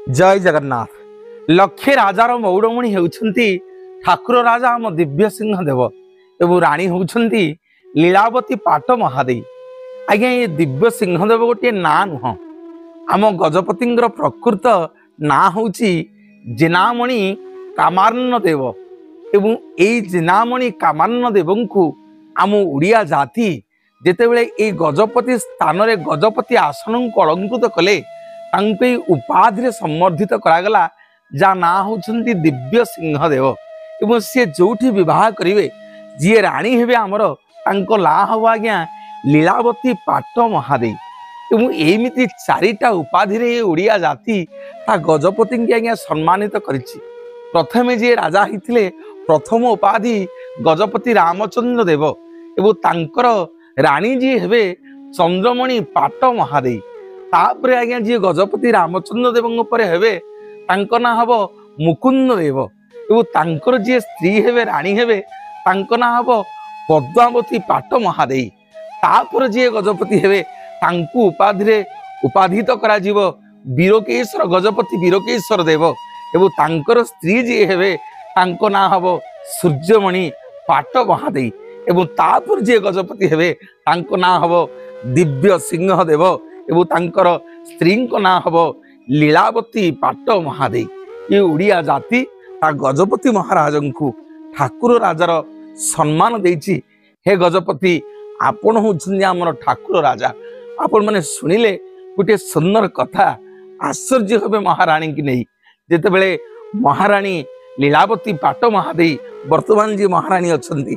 जय जगन्नाथ। लक्षे राजार मौड़मणि होउछंती ठाकुर राजा आम दिव्य सिंह देव एवं राणी होउछंती लीलावती पाट महादेवी। आज्ञा ये दिव्य सिंह देव गोटे ना नुह, आम गजपति प्रकृत ना हूँ जिनामणि कामान्न देव एवं यही जिनामणि कामान्न देव को आम ओडिया जाति जेतेबेले ए गजपति स्थान रे गजपति आसन को अलंकृत कले उपाधि सम्बर्धित करागला जा ना होउछंती दिव्य सिंह देव एवं सी जो विवाह करेंगे जी राणी हेबे आमर तांको ला हम आज्ञा लीलावती पाट महादेवी एवं एमती चारिटा उपाधि ओडिया जाति ता गजपति की आज्ञा सम्मानित करिछि। प्रथमे जी राजा होते प्रथम उपाधि गजपति रामचंद्र देव एवं तांकर राणी जी हेबे चंद्रमणि पाट महादेवी। तापरे आज्ञा जी गजपति रामचंद्र देव हेबे तांको ना हब मुकुंद देव एवं तांकर जी स्त्री हेबे राणी हेबे तांको ना हब पद्मावती पाट महादेवी। तापर जी गजपति हेबे तांकु उपाधित करा जीवो वीरकेश्वर गजपति वीरकेश्वर देव एवं तांकर स्त्री जी हेबे तांको ना हब सूर्यमणि पाट महादेवी एवं तापर जी गजपति हेबे तांको ना हब दिव्य सिंह देव एवं तांकर स्त्री ना हब लीलावती पाट महादेवी। ये ओडिया जाति ता गजपति महाराज को ठाकुर राजार सम्मान देछि। हे गजपति आपण होउछन्ती हमर ठाकुर राजा। आपण माने सुनिले गोटे सुंदर कथा आश्चर्य होबे महारानी की नहीं। जेतेबेले महारानी लीलावती पाट महादेवी वर्तमान जी महारानी अछंती,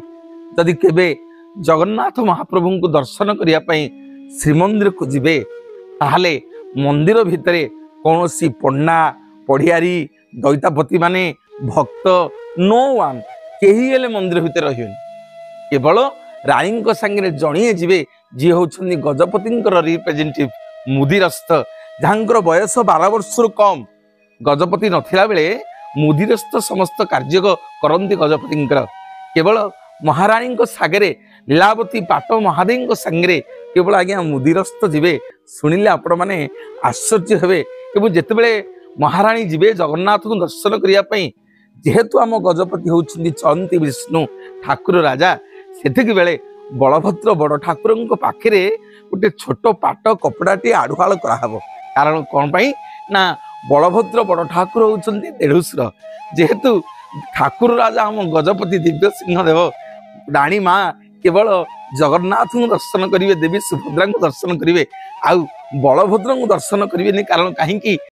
जदि केबे जगन्नाथ महाप्रभु को दर्शन करिया पई श्रीमंदिर को जीवे ताहले मंदिर भितरे कौन सी पंडा पढ़ियारी दैतापति माने भक्त नो वन केही हेले मंदिर भितर रहिबे, केवल रानी संगे जणिए जीवे जी होउछन्ती गजपति रिप्रेजेंटेटिव मुदिरस्थ जहांकर बयस 12 वर्ष कम। गजपति नथिला बेले मुदिरस्थ समस्त कार्य करती गजपति केवल महारानी सागरे लीलावती पाट महादेवी संगे केवल आज्ञा मुदिरस्थ जीवे शुणिले आपण मैंने आश्चर्य हेबे। एवं जितेबले महारानी जीवे जगन्नाथ को दर्शन करने जेहेतु आम गजपति होउछन्ती चलंती विष्णु ठाकुर राजा सेतिक बेले बलभद्र बड़ ठाकुर पाखे गोटे छोट पाट कपड़ाटी आढ़ुआल कराहब। कारण कौन पाई ना बलभद्र बड़ ठाकुर होउछन्ती देढ़ुसुर, जेहेतु ठाकुर राजा आम गजपति दिव्य सिंह देव राणी माँ केवल जगन्नाथ को दर्शन करेंगे, देवी सुभद्रा को दर्शन करेंगे, आउ बलभद्र को दर्शन करेंगे। कारण कहीं